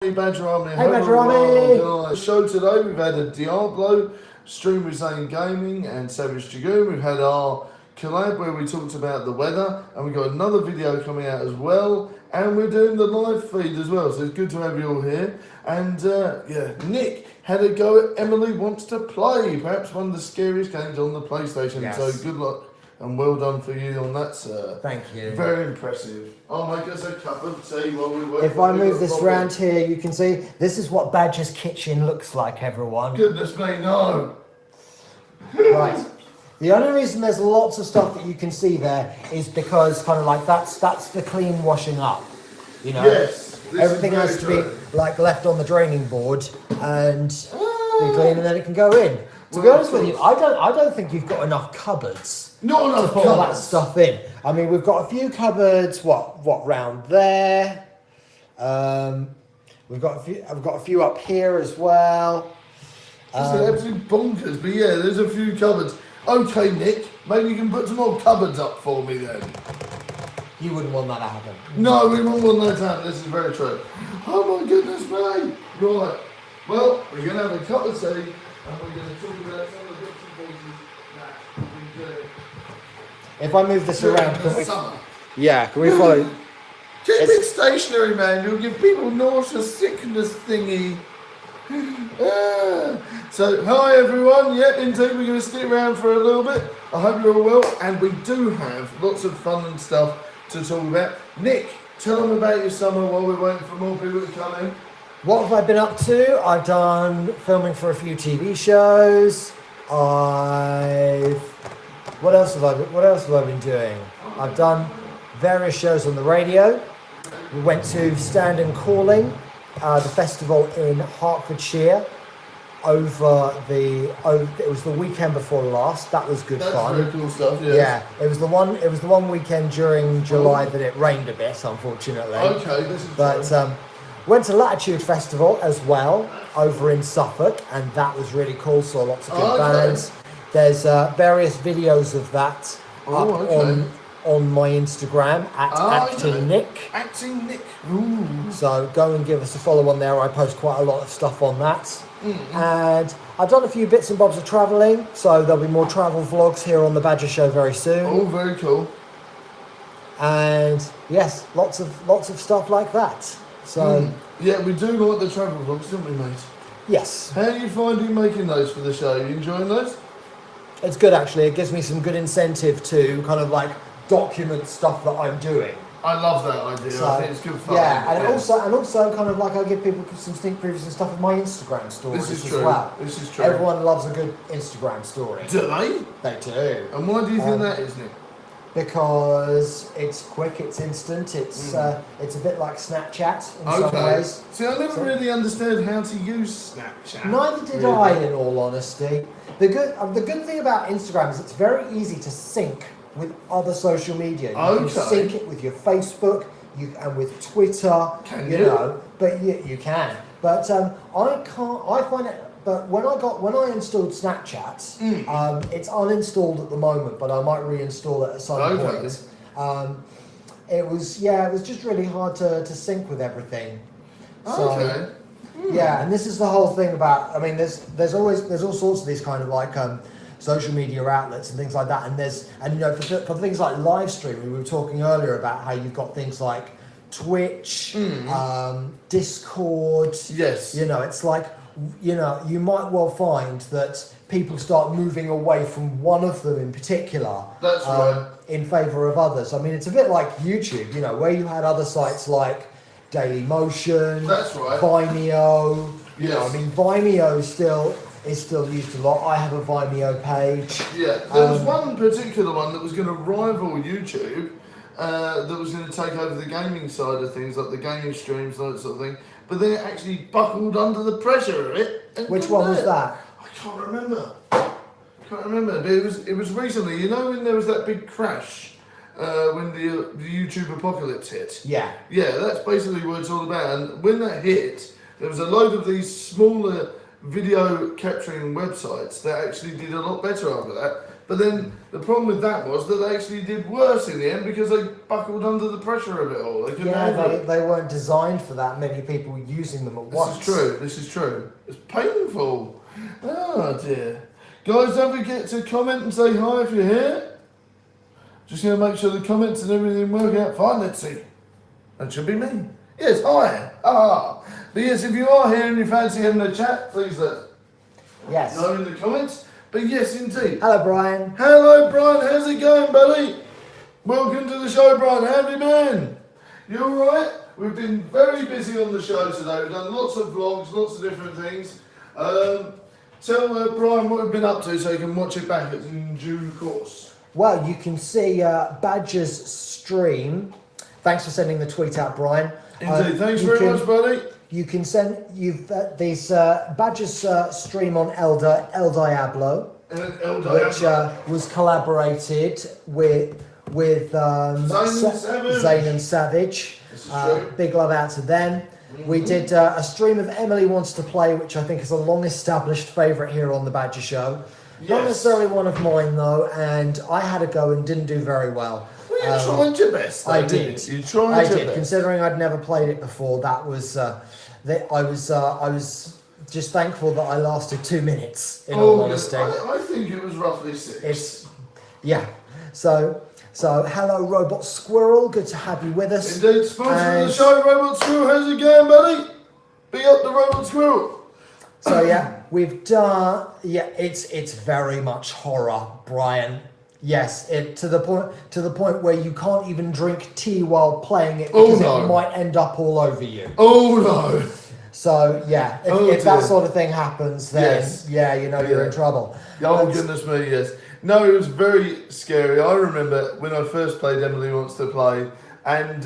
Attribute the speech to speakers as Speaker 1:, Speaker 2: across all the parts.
Speaker 1: Hey Badger Army,
Speaker 2: Hey Badger Army!
Speaker 1: Show today we've had a Diablo stream with Zane Gaming and Savage Dragoon. We've had our collab where we talked about the weather, and we got another video coming out as well, and we're doing the live feed as well, so it's good to have you all here. And yeah, Nick had a go at Emily Wants to Play, perhaps one of the scariest games on the PlayStation.
Speaker 2: Yes.
Speaker 1: So good luck and well done for you on that, sir.
Speaker 2: Thank you.
Speaker 1: Very impressive. I'll make us a cup of tea while we wait.
Speaker 2: If I move this round here, you can see this is what Badger's kitchen looks like, everyone.
Speaker 1: Goodness me, no.
Speaker 2: Right. The only reason there's lots of stuff that you can see there is because kind of like that's the clean washing up. You know,
Speaker 1: Yes.
Speaker 2: everything has to be like left on the draining board and be clean, and then it can go in. To be
Speaker 1: Well,
Speaker 2: honest with you, I don't think you've got enough cupboards
Speaker 1: Not
Speaker 2: to
Speaker 1: enough
Speaker 2: put all that
Speaker 1: colours.
Speaker 2: stuff in. I mean, we've got a few cupboards. What round there? I've got a few up here as well.
Speaker 1: This is absolute bonkers, but yeah, there's a few cupboards. Okay, Nick, maybe you can put some more cupboards up for me then.
Speaker 2: You wouldn't want that to happen.
Speaker 1: No, we won't want that to happen. This is very true. Oh my goodness me. Right. Well, we're going to have a cup of tea and we're going to talk about some of the bits and pieces that we do.
Speaker 2: If I move this around,
Speaker 1: during
Speaker 2: can
Speaker 1: the
Speaker 2: we?
Speaker 1: summer.
Speaker 2: Yeah, can we follow?
Speaker 1: Keep
Speaker 2: It's-
Speaker 1: it stationary, man. You'll give people nauseous sickness thingy. So, hi everyone. Yep, indeed, we're going to stick around for a little bit. I hope you're all well. And we do have lots of fun and stuff to talk about. Nick, tell them about your summer while we're waiting for more people to come in.
Speaker 2: What have I been up to? I've done filming for a few TV shows. What else have I been doing? I've done various shows on the radio. We went to Stand and Calling, the festival in Hertfordshire. It was the weekend before last. That was good
Speaker 1: That's
Speaker 2: fun.
Speaker 1: very cool stuff, yes.
Speaker 2: Yeah, it was the one weekend during July that it rained a bit, unfortunately.
Speaker 1: Okay, this is
Speaker 2: But
Speaker 1: fun.
Speaker 2: went to Latitude Festival as well over in Suffolk, and that was really cool. Saw lots of good
Speaker 1: Okay.
Speaker 2: bands. There's various videos of that
Speaker 1: Oh,
Speaker 2: up
Speaker 1: okay.
Speaker 2: on my Instagram at Acting
Speaker 1: okay.
Speaker 2: Nick.
Speaker 1: Acting Nick. Ooh.
Speaker 2: So go and give us a follow on there. I post quite a lot of stuff on that.
Speaker 1: Mm.
Speaker 2: And I've done a few bits and bobs of travelling, so there'll be more travel vlogs here on the Badger Show very soon.
Speaker 1: Oh, very cool.
Speaker 2: And yes, lots of stuff like that. So
Speaker 1: Yeah, we do like the travel vlogs, don't we, mate?
Speaker 2: yes,
Speaker 1: How are you finding making those for the show? You enjoying those?
Speaker 2: it's good actually. It gives me some good incentive to kind of like document stuff that I'm doing.
Speaker 1: I love that idea.
Speaker 2: So,
Speaker 1: I think it's good fun.
Speaker 2: yeah, and also kind of like I give people some sneak previews and stuff of my Instagram stories
Speaker 1: This is
Speaker 2: as
Speaker 1: true.
Speaker 2: well.
Speaker 1: This is true.
Speaker 2: Everyone loves a good Instagram story.
Speaker 1: Do they?
Speaker 2: They do.
Speaker 1: And why do you think that is, Nick?
Speaker 2: Because it's quick, it's instant, it's a bit like Snapchat in some ways.
Speaker 1: See, I never really understood how to use Snapchat.
Speaker 2: Neither did
Speaker 1: really.
Speaker 2: I, in all honesty. The good thing about Instagram is it's very easy to sync with other social media. You
Speaker 1: Okay.
Speaker 2: can sync it with your Facebook, and with Twitter.
Speaker 1: Can
Speaker 2: you
Speaker 1: you?
Speaker 2: know, but you can. But I can't. I find it. But when I installed Snapchat, it's uninstalled at the moment, but I might reinstall it at some
Speaker 1: Okay.
Speaker 2: point. It was just really hard to sync with everything. So,
Speaker 1: Okay.
Speaker 2: yeah, and this is the whole thing about. I mean, there's all sorts of these kind of like social media outlets and things like that, and you know for things like live streaming, we were talking earlier about how you've got things like Twitch, Discord.
Speaker 1: Yes.
Speaker 2: You know, it's like, you know, you might well find that people start moving away from one of them in particular.
Speaker 1: That's right.
Speaker 2: In favour of others. I mean, it's a bit like YouTube, you know, where you had other sites like Daily Motion,
Speaker 1: That's right.
Speaker 2: Vimeo. You know,
Speaker 1: Yes.
Speaker 2: I mean, Vimeo is still used a lot. I have a Vimeo page.
Speaker 1: Yeah, there was one particular one that was going to rival YouTube, that was going to take over the gaming side of things, like the gaming streams and that sort of thing. But then it actually buckled under the pressure of it. and
Speaker 2: Which
Speaker 1: couldn't
Speaker 2: one
Speaker 1: do
Speaker 2: was
Speaker 1: it.
Speaker 2: that?
Speaker 1: I can't remember. But it was recently. You know when there was that big crash, when the YouTube apocalypse hit.
Speaker 2: Yeah.
Speaker 1: Yeah, that's basically what it's all about. And when that hit, there was a load of these smaller video capturing websites that actually did a lot better after that. But then the problem with that was that they actually did worse in the end because they buckled under the pressure of it all. They couldn't handle it.
Speaker 2: They weren't designed for that many people using them at once.
Speaker 1: This is true. It's painful. Oh dear. Guys, don't forget to comment and say hi if you're here. Just going to make sure the comments and everything work out fine. Let's see. That should be me. Yes, hi. But yes, if you are here and you fancy having a chat, please let
Speaker 2: Yes.
Speaker 1: know in the comments. But yes, indeed.
Speaker 2: Hello, Brian.
Speaker 1: Hello, Brian. How's it going, buddy? Welcome to the show, Brian. How have you been? You all right? We've been very busy on the show today. We've done lots of vlogs, lots of different things. Tell Brian what we've been up to so you can watch it back in due course.
Speaker 2: Well, you can see Badger's stream. Thanks for sending the tweet out, Brian.
Speaker 1: Indeed. Thanks very much, buddy.
Speaker 2: You can send these Badger's stream on El Diablo, which was collaborated with Zayn and Savage. Big love out to them. We did a stream of Emily Wants to Play, which I think is a long-established favourite here on the Badger Show. Yes. Not necessarily one of mine though, and I had a go and didn't do very well.
Speaker 1: Well, you tried your best. Though,
Speaker 2: I did.
Speaker 1: You tried your best.
Speaker 2: Considering I'd never played it before, I was just thankful that I lasted 2 minutes. In all honesty,
Speaker 1: I think it was roughly 6.
Speaker 2: So hello, Robot Squirrel. Good to have you with us.
Speaker 1: Indeed, sponsor of the show, Robot Squirrel. How's it going, buddy? Big up the Robot Squirrel.
Speaker 2: So we've done. It's very much horror, Brian. Yes, to the point where you can't even drink tea while playing it because it might end up all over you.
Speaker 1: Oh no!
Speaker 2: So if that sort of thing happens, then you're in trouble.
Speaker 1: Oh goodness me, yes. No, it was very scary. I remember when I first played Emily Wants to Play, and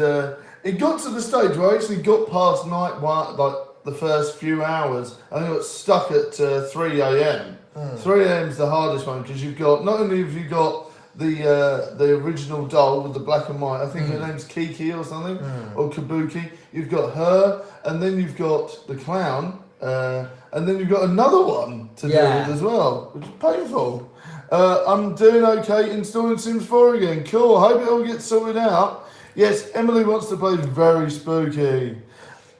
Speaker 1: it got to the stage where I actually got past night one, like the first few hours. I got stuck at 3 a.m. 3 a.m. is the hardest one because you've got, not only have you got the original doll with the black and white, I think her name's Kiki or something, or Kabuki. You've got her, and then you've got the clown, and then you've got another one to deal with as well, which is painful. I'm doing okay installing Sims 4 again. Cool, I hope it all gets sorted out. Yes, Emily Wants to Play is very spooky.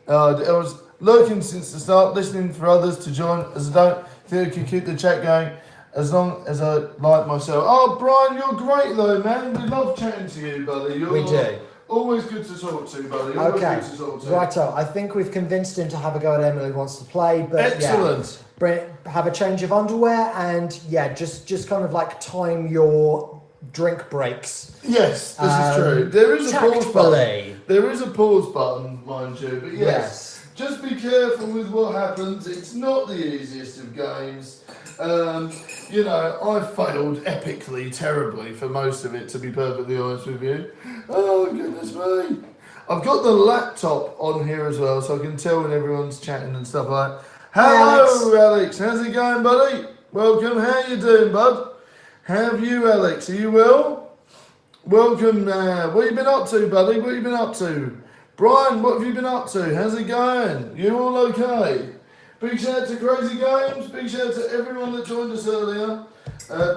Speaker 1: I was lurking since the start, listening for others to join, as I don't think I can keep the chat going as long as I like myself. Oh, Brian, you're great though, man. We love chatting to you, buddy.
Speaker 2: We do.
Speaker 1: Always good to talk to, buddy. Always good to talk to.
Speaker 2: Righto. I think we've convinced him to have a go at Emily Wants to Play. But
Speaker 1: excellent.
Speaker 2: Have a change of underwear and just kind of like time your drink breaks.
Speaker 1: Yes, this is true. There is a pause button. There is a pause button, mind you. But yes. Just be careful with what happens. It's not the easiest of games. I failed epically, terribly for most of it, to be perfectly honest with you. Oh, goodness me. I've got the laptop on here as well, so I can tell when everyone's chatting and stuff like that. Hello, Alex. How's it going, buddy? Welcome. How you doing, bud? How have you, Alex? Are you well? Welcome. What have you been up to, buddy? What have you been up to? Brian, what have you been up to? How's it going? You all okay? Big shout out to Crazy Games. Big shout out to everyone that joined us earlier.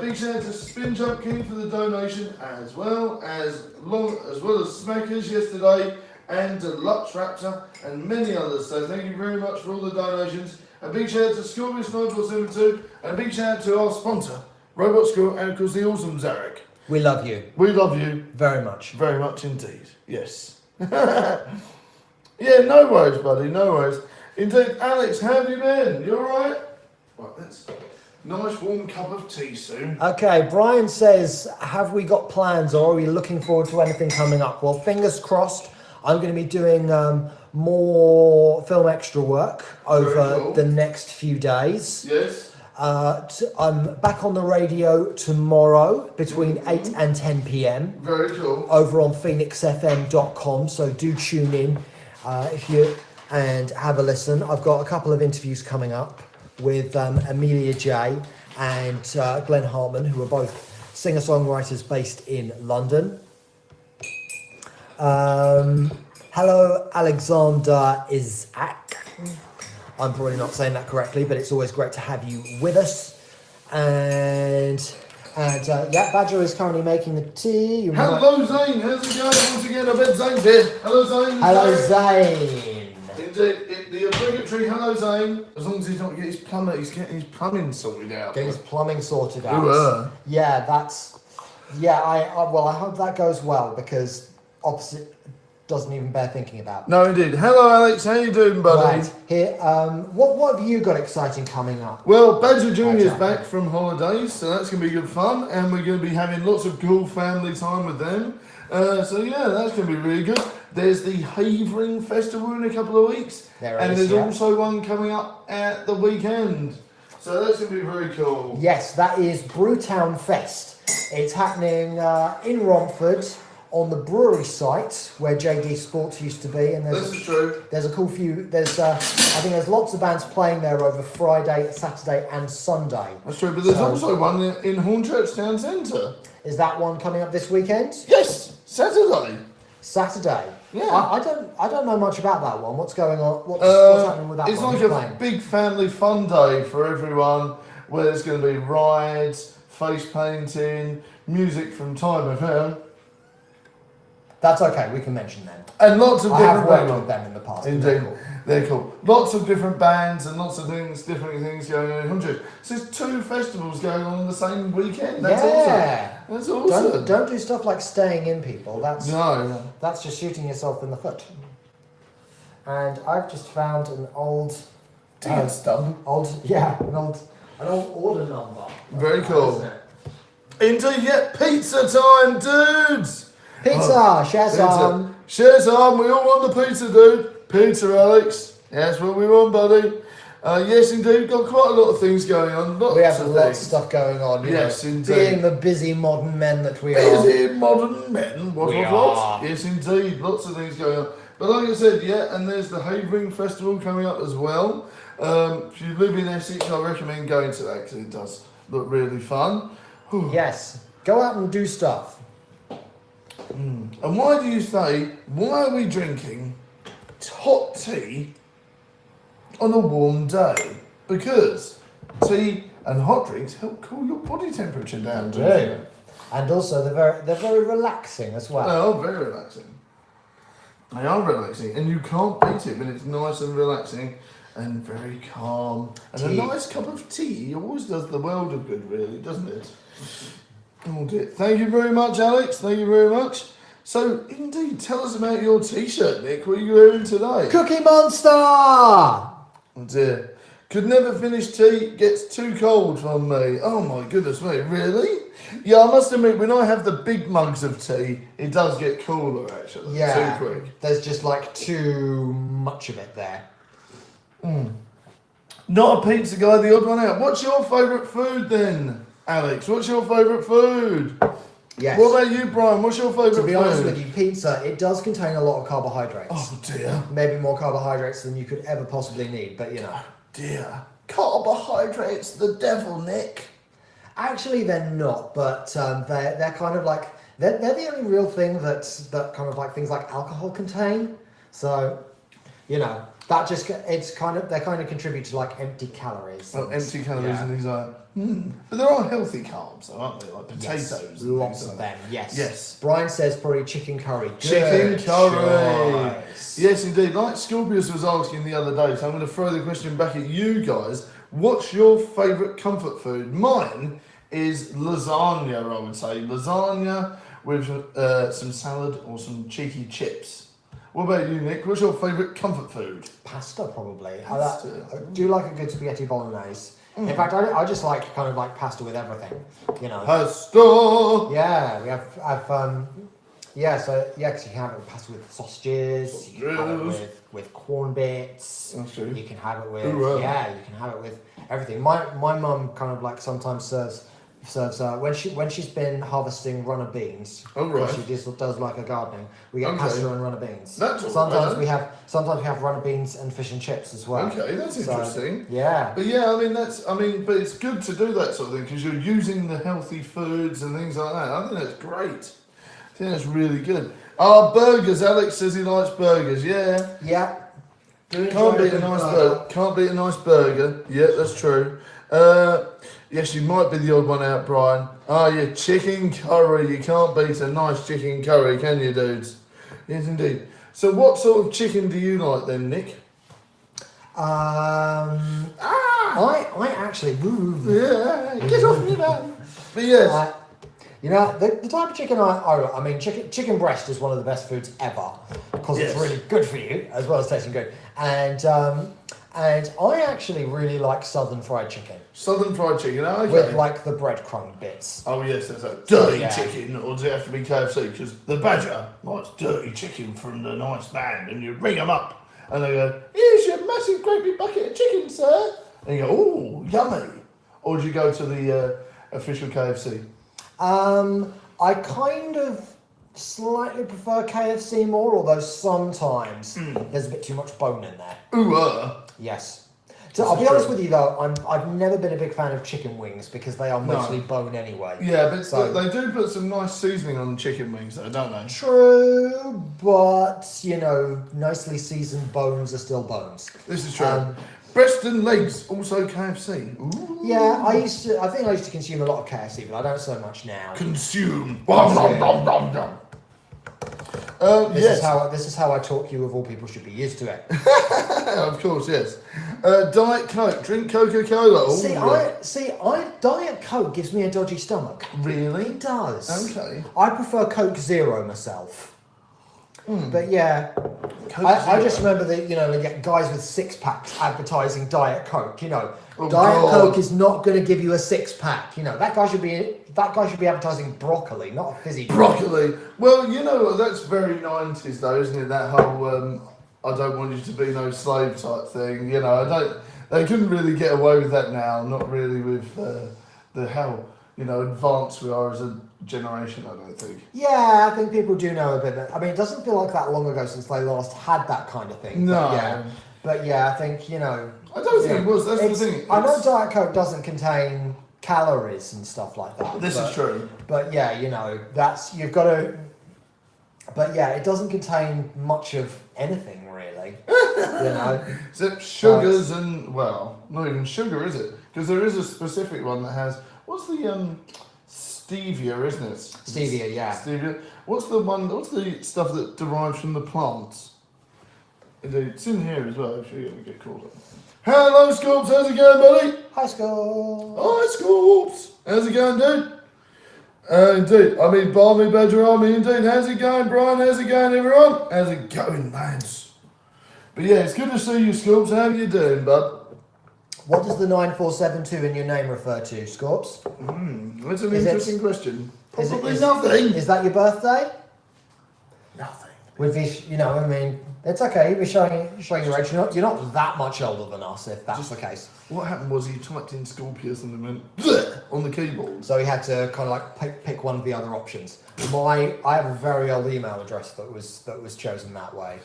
Speaker 1: Big shout out to Spin Jump King for the donation, as well as Smackers yesterday, and Lux Raptor, and many others. So thank you very much for all the donations. A big shout out to Scorpius 942, and a big shout out to our sponsor, Robot School, and of course the awesome Zarek.
Speaker 2: We love you.
Speaker 1: We love you.
Speaker 2: Very much.
Speaker 1: Very much indeed. Yes. Yeah, no worries, buddy, no worries. Indeed, Alex, how have you been? You alright? Right, that's nice warm cup of tea soon.
Speaker 2: Okay, Brian says, have we got plans or are we looking forward to anything coming up? Well, fingers crossed. I'm going to be doing more Film Extra work over the next few days.
Speaker 1: Yes.
Speaker 2: I'm back on the radio tomorrow between 8 and 10 p.m.
Speaker 1: Very cool.
Speaker 2: Over on phoenixfm.com, so do tune in and have a listen. I've got a couple of interviews coming up with Amelia J and Glenn Hartman, who are both singer-songwriters based in London. Hello, Alexander Isaac. I'm probably not saying that correctly, but it's always great to have you with us. And And yeah, Badger is currently making the tea. You might-
Speaker 1: Hello, Zane. How's it going? Once again, I bet Zane's here. Hello, Zane.
Speaker 2: Hello, Zane.
Speaker 1: Indeed, the obligatory hello, Zane. As long as he's not getting his plumber, he's getting his plumbing sorted out.
Speaker 2: Getting his plumbing sorted out.
Speaker 1: Ooh,
Speaker 2: Yeah, that's. Yeah, well, I hope that goes well because opposite doesn't even bear thinking about.
Speaker 1: No, indeed. Hello, Alex. How you doing, buddy?
Speaker 2: Right here, what have you got exciting coming up?
Speaker 1: Well, Badger Jr. is
Speaker 2: Exactly.
Speaker 1: back from holidays, so that's going to be good fun, and we're going to be having lots of cool family time with them. So yeah, that's going to be really good. There's the Havering Festival in a couple of weeks,
Speaker 2: There
Speaker 1: and
Speaker 2: is,
Speaker 1: there's
Speaker 2: yeah.
Speaker 1: also one coming up at the weekend. So that's going to be very cool.
Speaker 2: Yes, that is Brewtown Fest. It's happening in Romford on the brewery site where JD Sports used to be, and
Speaker 1: This is true.
Speaker 2: there's a cool few. There's I think there's lots of bands playing there over Friday, Saturday, and Sunday.
Speaker 1: That's true, but there's
Speaker 2: So-
Speaker 1: also one in Hornchurch Town Centre.
Speaker 2: Is that one coming up this weekend?
Speaker 1: Yes, Saturday.
Speaker 2: Saturday.
Speaker 1: Yeah.
Speaker 2: I don't know much about that one. What's going on? What's happening with that
Speaker 1: It's
Speaker 2: one?
Speaker 1: like
Speaker 2: Who's
Speaker 1: a
Speaker 2: playing?
Speaker 1: big family fun day for everyone, where there's going to be rides, face painting, music from Time FM,
Speaker 2: That's okay. We can mention them.
Speaker 1: and lots of
Speaker 2: I
Speaker 1: different
Speaker 2: have worked
Speaker 1: bands.
Speaker 2: with them in the past. They're
Speaker 1: Indeed,
Speaker 2: cool.
Speaker 1: they're cool. Lots of different bands and lots of different things going on in Hornchurch. So there's 2 festivals going on the same weekend. That's
Speaker 2: Yeah.
Speaker 1: awesome. That's awesome.
Speaker 2: Don't do stuff like staying in, people. That's
Speaker 1: No.
Speaker 2: That's just shooting yourself in the foot. And I've just found an old,
Speaker 1: Ticket stub.
Speaker 2: an old order number.
Speaker 1: Very cool.
Speaker 2: Isn't it?
Speaker 1: Indeed, yeah, pizza time, dudes.
Speaker 2: Pizza, share
Speaker 1: Pizza.
Speaker 2: some.
Speaker 1: Share some. We all want the pizza, dude. Pizza, Alex. That's what we want, buddy. Yes, indeed. Got quite a lot of things going on.
Speaker 2: We have
Speaker 1: of
Speaker 2: lots of
Speaker 1: things.
Speaker 2: stuff going on. You
Speaker 1: Yes,
Speaker 2: know,
Speaker 1: indeed.
Speaker 2: Being the busy modern men that we are.
Speaker 1: Busy modern men. What?
Speaker 2: We are.
Speaker 1: Yes, indeed. Lots of things going on. But like I said, yeah, and there's the Havering Festival coming up as well. If you live in Essex, I recommend going to that because it does look really fun.
Speaker 2: Yes. Go out and do stuff.
Speaker 1: And why do you say, why are we drinking hot tea on a warm day? Because tea and hot drinks help cool your body temperature down. don't they?
Speaker 2: And also they're very relaxing as
Speaker 1: They
Speaker 2: well.
Speaker 1: are very relaxing. They are relaxing, and you can't beat it when it's nice and relaxing and very calm. And
Speaker 2: Tea.
Speaker 1: a nice cup of tea always does the world of good, really, doesn't it? Oh dear. Thank you very much, Alex. Thank you very much. So, indeed, tell us about your T-shirt, Nick. What are you wearing today?
Speaker 2: Cookie Monster!
Speaker 1: Oh dear. Could never finish tea, gets too cold from me. Oh my goodness me, really? Yeah, I must admit, when I have the big mugs of tea, it does get cooler actually.
Speaker 2: Yeah.
Speaker 1: Too quick.
Speaker 2: There's just like too much of it there.
Speaker 1: Not a pizza guy, the odd one out. What's your favourite food then, Alex? What's your favourite food?
Speaker 2: Yes.
Speaker 1: What about you, Brian? What's your favourite
Speaker 2: To
Speaker 1: food?
Speaker 2: be honest with you, pizza, it does contain a lot of carbohydrates.
Speaker 1: Oh dear.
Speaker 2: Maybe more carbohydrates than you could ever possibly need, but you know.
Speaker 1: Dear. Carbohydrates, the devil, Nick.
Speaker 2: Actually, they're not, but they're kind of like, they're the only real thing that kind of like things like alcohol contain. So, you know, that just, they kind of contribute to like empty calories.
Speaker 1: Oh, empty calories
Speaker 2: Yeah.
Speaker 1: and things like that. But there are healthy carbs, though, aren't there? Like
Speaker 2: Yes,
Speaker 1: potatoes. and
Speaker 2: lots
Speaker 1: things
Speaker 2: of
Speaker 1: like
Speaker 2: them, yes.
Speaker 1: Yes.
Speaker 2: Brian says probably chicken curry.
Speaker 1: Chicken
Speaker 2: Good
Speaker 1: curry.
Speaker 2: choice.
Speaker 1: Yes, indeed. Like Scorpius was asking the other day, so I'm going to throw the question back at you guys. What's your favourite comfort food? Mine is lasagna, I would say. Lasagna with some salad or some cheeky chips. What about you, Nick? What's your favourite comfort food?
Speaker 2: Pasta, probably.
Speaker 1: Pasta.
Speaker 2: I do like a good spaghetti bolognese. In fact, I just like kind of like pasta with everything, you know.
Speaker 1: Pasta!
Speaker 2: Yeah, because you can have it with pasta with sausages, you can have it
Speaker 1: Sausages.
Speaker 2: with corn bits,
Speaker 1: That's true.
Speaker 2: you can have it with,
Speaker 1: Ooh, wow.
Speaker 2: you can have it with everything. My mum kind of like sometimes serves when she's been harvesting runner beans.
Speaker 1: Oh, right.
Speaker 2: She just does like a gardening. We get
Speaker 1: Okay.
Speaker 2: pasta and runner beans.
Speaker 1: That's all
Speaker 2: sometimes
Speaker 1: right.
Speaker 2: we have runner beans and fish and chips as well.
Speaker 1: Okay, that's
Speaker 2: So,
Speaker 1: interesting.
Speaker 2: Yeah.
Speaker 1: But yeah, but it's good to do that sort of thing because you're using the healthy foods and things like that. I think that's great. I think that's really good. Burgers. Alex says he likes burgers. Yeah.
Speaker 2: Yeah. Do
Speaker 1: Can't
Speaker 2: enjoy
Speaker 1: beat a
Speaker 2: good
Speaker 1: nice
Speaker 2: burger.
Speaker 1: burger. Can't beat a nice burger. Yeah, that's true. Yes, you might be the odd one out, Brian. Oh, yeah, chicken curry. You can't beat a nice chicken curry, can you, dudes? Yes, indeed. So what sort of chicken do you like then, Nick?
Speaker 2: I actually.
Speaker 1: Yeah, get off me, man. But yes.
Speaker 2: You know, the type of chicken I mean, chicken breast is one of the best foods ever because
Speaker 1: Yes.
Speaker 2: it's really good for you as well as tasting good. And I actually really like southern fried chicken
Speaker 1: Southern fried chicken, okay.
Speaker 2: with like the breadcrumb bits.
Speaker 1: Oh yes, there's a dirty
Speaker 2: Yeah.
Speaker 1: chicken, or does it have to be KFC? Because the badger likes dirty chicken from the nice man, and you ring them up, and they go, "Here's your massive great big bucket of chicken, sir." And you go, "Oh, yummy." Or do you go to the official KFC?
Speaker 2: I kind of slightly prefer KFC more, although sometimes there's a bit too much bone in there.
Speaker 1: Ooh,
Speaker 2: Yes. So
Speaker 1: This
Speaker 2: I'll
Speaker 1: is
Speaker 2: be honest
Speaker 1: true.
Speaker 2: with you though, I've never been a big fan of chicken wings because they are mostly bone anyway.
Speaker 1: Yeah, but
Speaker 2: So-
Speaker 1: they do put some nice seasoning on chicken wings, though, don't they?
Speaker 2: True, but you know, nicely seasoned bones are still bones.
Speaker 1: This is true.
Speaker 2: Um,
Speaker 1: Breast and legs, also KFC. Ooh.
Speaker 2: Yeah, I think I used to consume a lot of KFC, but I don't so much now.
Speaker 1: Consume.
Speaker 2: This is how I talk you of all people should be used to it.
Speaker 1: Of course, yes. Diet Coke, drink Coca-Cola.
Speaker 2: Diet Coke gives me a dodgy stomach.
Speaker 1: Really?
Speaker 2: It does.
Speaker 1: Okay.
Speaker 2: I prefer Coke Zero myself. But yeah,
Speaker 1: Coke
Speaker 2: I just
Speaker 1: Zero.
Speaker 2: remember that, you know, they get guys with six packs advertising Diet Coke. You know,
Speaker 1: Oh,
Speaker 2: Diet
Speaker 1: God.
Speaker 2: Coke is not going to give you a six pack. You know, that guy should be advertising broccoli, not a fizzy drink.
Speaker 1: Broccoli. Well, you know, that's very 90s though, isn't it? That whole, I don't want you to be no slave type thing. You know, they couldn't really get away with that now. Not really with how, you know, advanced we are as a generation, I don't think.
Speaker 2: Yeah, I think people do know a bit. I mean, it doesn't feel like that long ago since they last had that kind of thing.
Speaker 1: No.
Speaker 2: But yeah, I think, you know.
Speaker 1: I don't think it was, that's the
Speaker 2: it's-
Speaker 1: thing.
Speaker 2: I know
Speaker 1: It's-
Speaker 2: Diet Coke doesn't contain calories and stuff like that.
Speaker 1: This is true.
Speaker 2: But yeah, you know, you've got to. But yeah, it doesn't contain much of anything really. You know.
Speaker 1: Except sugars and, well, not even sugar, is it? Because there is a specific one that has, what's the, stevia, isn't it?
Speaker 2: Stevia, yeah.
Speaker 1: Stevia. What's the stuff that derives from the plants? It's in here as well, if you're going to get called up. Hello, Scoops, how's it going, buddy?
Speaker 2: High school.
Speaker 1: Hi, Scoops. How's it going, dude? Indeed. I mean, Barmy Badger Army, indeed. How's it going, Brian? How's it going, everyone? How's it going, lads? But yeah, it's good to see you, Scoops. How you doing, bud?
Speaker 2: What does the 9472 in your name refer to, Scorps?
Speaker 1: That's an
Speaker 2: Is it-
Speaker 1: interesting question.
Speaker 2: Is it-
Speaker 1: Probably
Speaker 2: is-
Speaker 1: nothing.
Speaker 2: Is that your birthday?
Speaker 1: Nothing.
Speaker 2: With this, you know, I mean, it's okay. You're showing your age. You're not that much older than us, if that's the case.
Speaker 1: What happened was he typed in Scorpius and then went "Bleh" on the keyboard.
Speaker 2: So he had to kind of like pick one of the other options. I have a very old email address that was chosen that way.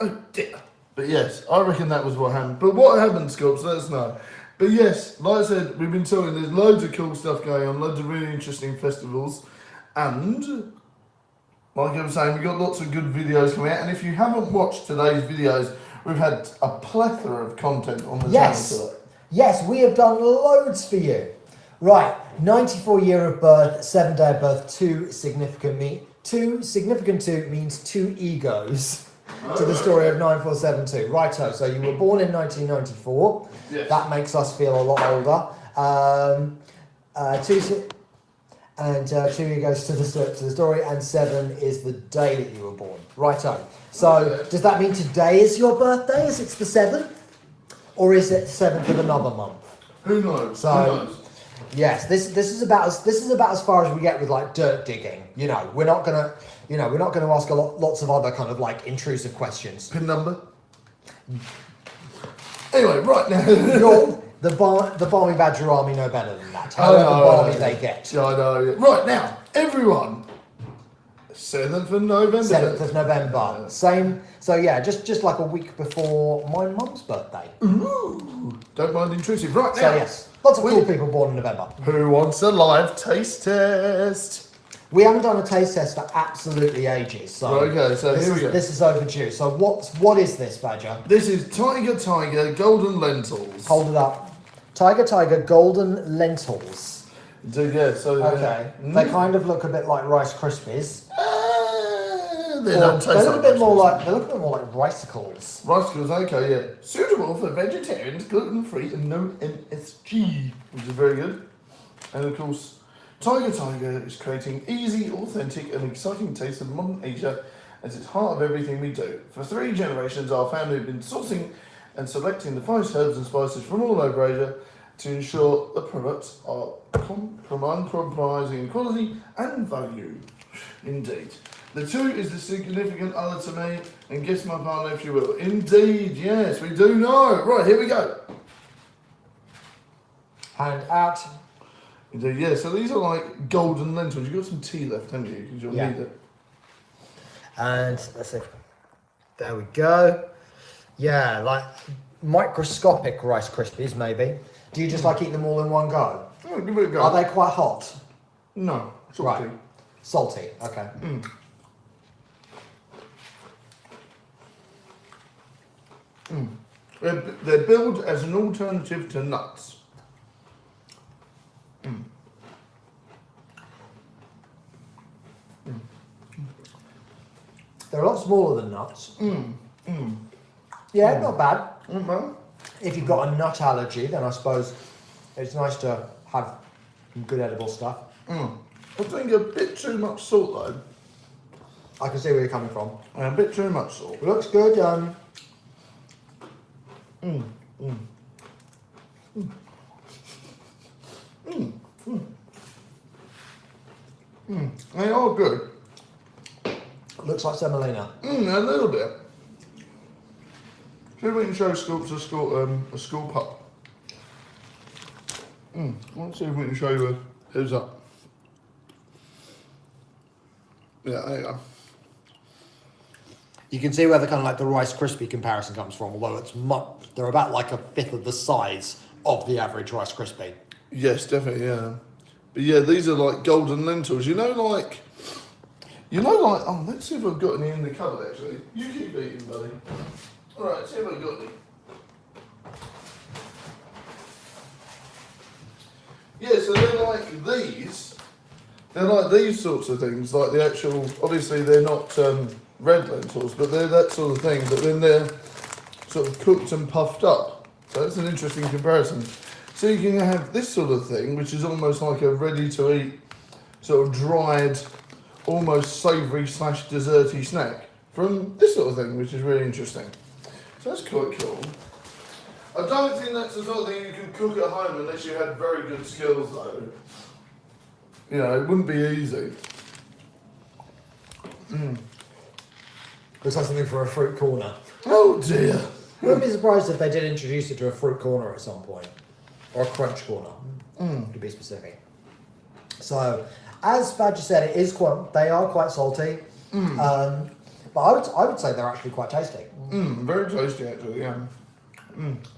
Speaker 1: Oh dear. But yes, I reckon that was what happened. But what happened, Scopes? Let us know. But yes, like I said, we've been talking, there's loads of cool stuff going on, loads of really interesting festivals. And, like I was saying, we've got lots of good videos coming out. And if you haven't watched today's videos, we've had a plethora of content on the
Speaker 2: Yes,
Speaker 1: channel today.
Speaker 2: yes, we have done loads for you. Right, 94 year of birth, 7 day of birth, two significant two means two egos. To the story of 9472. Righto, so you were born in 1994.
Speaker 1: Yes.
Speaker 2: That makes us feel a lot older. Two egos to the story, and 7 is the day that you were born. Righto. So
Speaker 1: Okay.
Speaker 2: does that mean today is your birthday? Is it the 7th? Or is it 7th of another month?
Speaker 1: Who knows?
Speaker 2: So-
Speaker 1: Who knows?
Speaker 2: Yes, this is about as far as we get with like dirt digging. You know, we're not gonna ask lots of other kind of like intrusive questions.
Speaker 1: Pin number? Anyway, right now.
Speaker 2: The Barmy Badger Army know better than that.
Speaker 1: I
Speaker 2: However
Speaker 1: know,
Speaker 2: balmy
Speaker 1: I know.
Speaker 2: they get.
Speaker 1: Yeah, I know. Right now, everyone. 7th of November.
Speaker 2: 7th of November. Same. So yeah, just like a week before my mum's birthday.
Speaker 1: Ooh, don't mind intrusive. Right now.
Speaker 2: So yes, lots of
Speaker 1: we-
Speaker 2: cool people born in November.
Speaker 1: Who wants a live taste test?
Speaker 2: We haven't done a taste test for absolutely ages. So
Speaker 1: Okay, so here we go.
Speaker 2: This is overdue. So what is this, Badger?
Speaker 1: This is Tiger Golden Lentils.
Speaker 2: Hold it up. Tiger golden lentils.
Speaker 1: Yeah, so
Speaker 2: Okay. They kind of look a bit like Rice Krispies.
Speaker 1: they don't taste
Speaker 2: They look a bit
Speaker 1: Rice
Speaker 2: more
Speaker 1: Krispies.
Speaker 2: like Ricicles.
Speaker 1: Rice Krispies, okay, yeah. Suitable for vegetarians, gluten-free, and no MSG, which is very good. And of course, Tiger is creating easy, authentic, and exciting taste of modern Asia as it's heart of everything we do. For 3 generations, our family have been sourcing and selecting the finest herbs and spices from all over Asia to ensure the products are uncompromising in quality and value. Indeed. The 2 is the significant other to me, and guess my partner if you will. Indeed, yes, we do know. Right, here we go.
Speaker 2: Hand out.
Speaker 1: Indeed, yeah, so these are like golden lentils. You've got some tea left, haven't you? Because you'll
Speaker 2: Yeah.
Speaker 1: need it.
Speaker 2: And let's see. There we go. Yeah, like microscopic Rice Krispies, maybe. Do you just like eat them all in one go?
Speaker 1: Oh, give it a go.
Speaker 2: Are they quite hot?
Speaker 1: No, salty.
Speaker 2: Right. Salty, okay.
Speaker 1: They're billed as an alternative to nuts.
Speaker 2: They're a lot smaller than nuts. Yeah, not bad.
Speaker 1: Well,
Speaker 2: If you've got a nut allergy, then I suppose it's nice to have some good edible stuff.
Speaker 1: I think a bit too much salt though.
Speaker 2: I can see where you're coming from.
Speaker 1: A bit too much salt.
Speaker 2: It looks good.
Speaker 1: They are good.
Speaker 2: Looks like semolina.
Speaker 1: A little bit. See if we can show Scoops a school pup. Let's see if we can show you a heads up. Yeah, there you go.
Speaker 2: You can see where the kind of like the Rice Krispie comparison comes from, although they're about like a fifth of the size of the average Rice Krispie.
Speaker 1: Yes, definitely, yeah. But yeah, these are like golden lentils. You know, like, oh, let's see if I've got any in the cupboard actually. You keep eating, buddy. Alright, see if I've got any. Yeah, so they're like these. They're like these sorts of things, like the actual, obviously they're not red lentils, but they're that sort of thing, but then they're sort of cooked and puffed up. So that's an interesting comparison. So you can have this sort of thing, which is almost like a ready-to-eat, sort of dried, almost savoury / desserty snack from this sort of thing, which is really interesting. So that's quite cool. I don't think that's the sort of thing you can cook at home unless you had very good skills though. You know, it wouldn't be easy.
Speaker 2: Looks like something for a fruit corner.
Speaker 1: Oh dear.
Speaker 2: I wouldn't be surprised if they did introduce it to a fruit corner at some point. Or a crunch corner, to be specific. So, as Badger said, they are quite salty. But I would say they're actually quite tasty.
Speaker 1: Very tasty actually, yeah.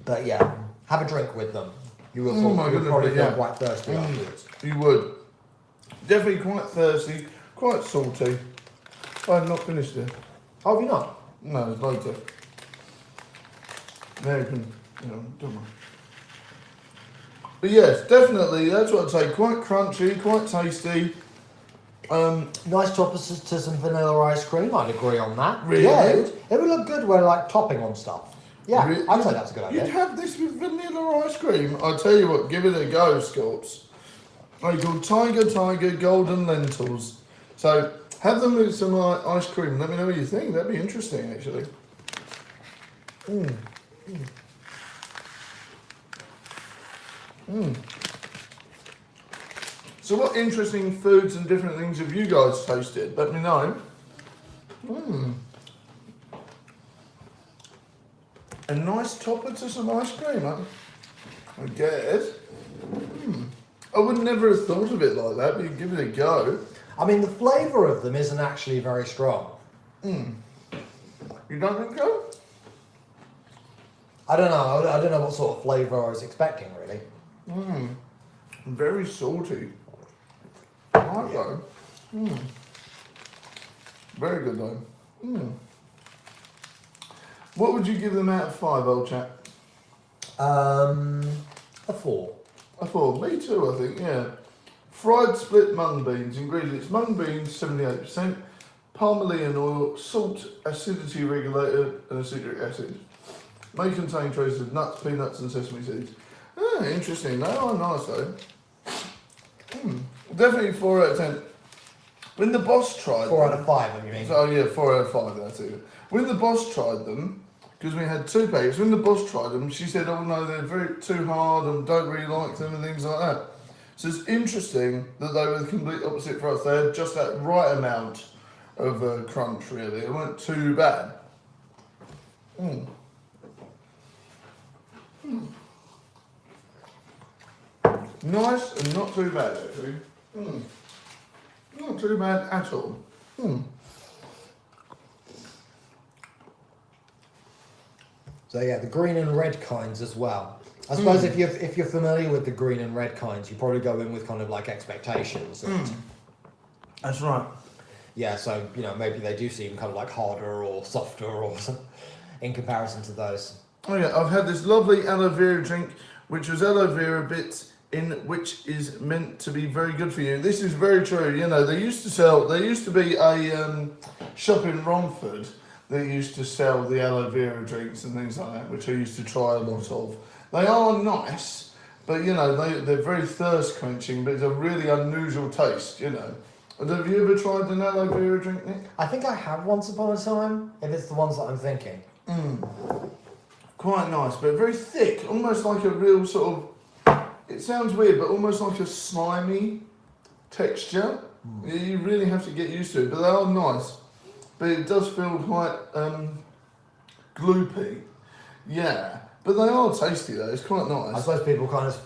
Speaker 2: But yeah, have a drink with them. You will
Speaker 1: Oh my goodness,
Speaker 2: probably feel
Speaker 1: yeah.
Speaker 2: quite thirsty afterwards.
Speaker 1: You would. Definitely quite thirsty, quite salty. I have not finished it.
Speaker 2: Oh, have you not?
Speaker 1: No, there's loads of. There you can, don't worry. But yes, definitely, that's what I'd say. Quite crunchy, quite tasty.
Speaker 2: Nice toppers to some vanilla ice cream. I'd agree on that.
Speaker 1: Really?
Speaker 2: Yeah, it would look good when like topping on stuff. Yeah, I'd say that's a good idea.
Speaker 1: You'd have this with vanilla ice cream. I'll tell you what, give it a go, Scorps. They're called Tiger Golden Lentils. So have them with some ice cream. Let me know what you think. That'd be interesting, actually. So what interesting foods and different things have you guys tasted? Let me know. A nice topper to some ice cream, huh? I guess. I would never have thought of it like that, but you give it a go.
Speaker 2: I mean, the flavour of them isn't actually very strong.
Speaker 1: You don't think so?
Speaker 2: I don't know. I don't know what sort of flavour I was expecting, really.
Speaker 1: Very salty. I like that. Very good though. What would you give them out of 5, old chap?
Speaker 2: A 4.
Speaker 1: I thought, me too, I think, yeah. Fried split mung beans. Ingredients: mung beans, 78%, palmolive oil, salt, acidity regulator, and citric acid. May contain traces of nuts, peanuts, and sesame seeds. Ah, interesting. They are nice, though. Definitely 4 out of 10. When the boss tried
Speaker 2: 4
Speaker 1: them,
Speaker 2: out of 5, you mean?
Speaker 1: Oh yeah, 4 out of 5, that's it. When the boss tried them, because we had 2 packets, when the boss tried them, she said, oh no, they're very too hard and don't really like them and things like that. So it's interesting that they were the complete opposite for us. They had just that right amount of crunch, really. It weren't too bad. Nice and not too bad, actually. Not too bad at all.
Speaker 2: So yeah, the green and red kinds as well. I suppose if you're familiar with the green and red kinds, you probably go in with kind of like expectations. And,
Speaker 1: That's right.
Speaker 2: yeah, so you know maybe they do seem kind of like harder or softer or something in comparison to those.
Speaker 1: Oh yeah, I've had this lovely aloe vera drink, which was aloe vera bits in which is meant to be very good for you. This is very true. You know, there used to be a shop in Romford that used to sell the aloe vera drinks and things like that, which I used to try a lot of. They are nice, but you know, they're very thirst quenching, but it's a really unusual taste, you know. And have you ever tried an aloe vera drink, Nick?
Speaker 2: I think I have once upon a time, if it's the ones that I'm thinking.
Speaker 1: Quite nice, but very thick, almost like a real sort of, it sounds weird, but almost like a slimy texture. You really have to get used to it, but they are nice. But it does feel quite gloopy. Yeah, but they are tasty though, it's quite
Speaker 2: I
Speaker 1: nice.
Speaker 2: suppose people kind of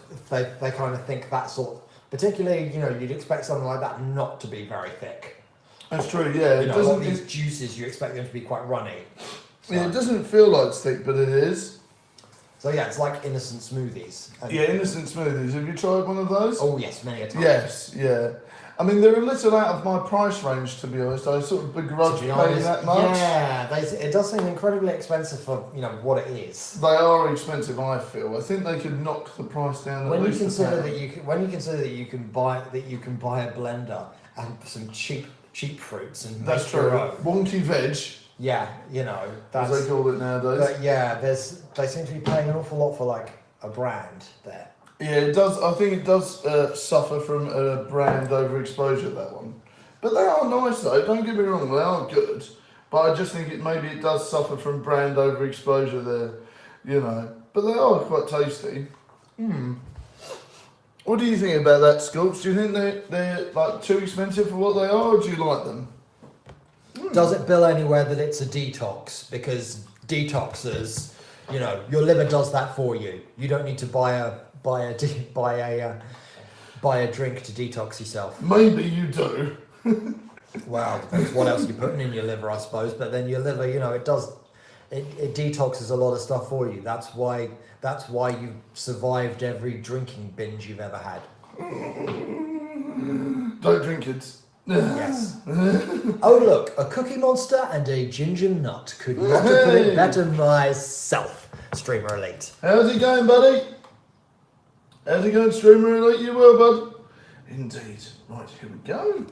Speaker 2: they kind of think that sort, particularly you know you'd expect something like that not to be very thick.
Speaker 1: That's true, yeah.
Speaker 2: You
Speaker 1: It
Speaker 2: know, a lot of
Speaker 1: doesn't,
Speaker 2: these juices you expect them to be quite runny. So,
Speaker 1: yeah, it doesn't feel like it's thick, but it is.
Speaker 2: so yeah, it's like innocent smoothies. And-
Speaker 1: Yeah, innocent smoothies. Have you tried one of those?
Speaker 2: Oh yes, many a time.
Speaker 1: Yes, yeah. I mean, they're a little out of my price range, to be honest. I sort of begrudge
Speaker 2: To be
Speaker 1: paying
Speaker 2: honest,
Speaker 1: that much.
Speaker 2: yeah, it does seem incredibly expensive for you know what it is.
Speaker 1: They are expensive, I feel. I think they could knock the price down at
Speaker 2: When you
Speaker 1: least a
Speaker 2: consider
Speaker 1: pound.
Speaker 2: that you can buy a blender and some cheap fruits and
Speaker 1: That's
Speaker 2: make
Speaker 1: true.
Speaker 2: your own.
Speaker 1: Wonky veg,
Speaker 2: Yeah, you know
Speaker 1: as
Speaker 2: that's.
Speaker 1: they call it nowadays.
Speaker 2: But yeah, they seem to be paying an awful lot for like a brand there.
Speaker 1: Yeah, it does. I think it does suffer from a brand overexposure, that one. But they are nice though. Don't get me wrong, they are good. But I just think maybe it does suffer from brand overexposure there, you know. But they are quite tasty. What do you think about that, Sculpts? Do you think they're like too expensive for what they are, or do you like them?
Speaker 2: Does it bill anywhere that it's a detox? Because detoxers, you know, your liver does that for you. You don't need to buy a drink to detox yourself.
Speaker 1: Maybe you do.
Speaker 2: Well, depends what else you're putting in your liver, I suppose. But then your liver, you know, it detoxes a lot of stuff for you. That's why you survived every drinking binge you've ever had.
Speaker 1: Don't drink it.
Speaker 2: Yes. Oh look, a Cookie Monster and a Ginger Nut. Could not have put it better myself. Streamer Elite.
Speaker 1: How's it going, buddy? How's it going, Streamer Elite? You well, bud? Indeed. Right, here we go.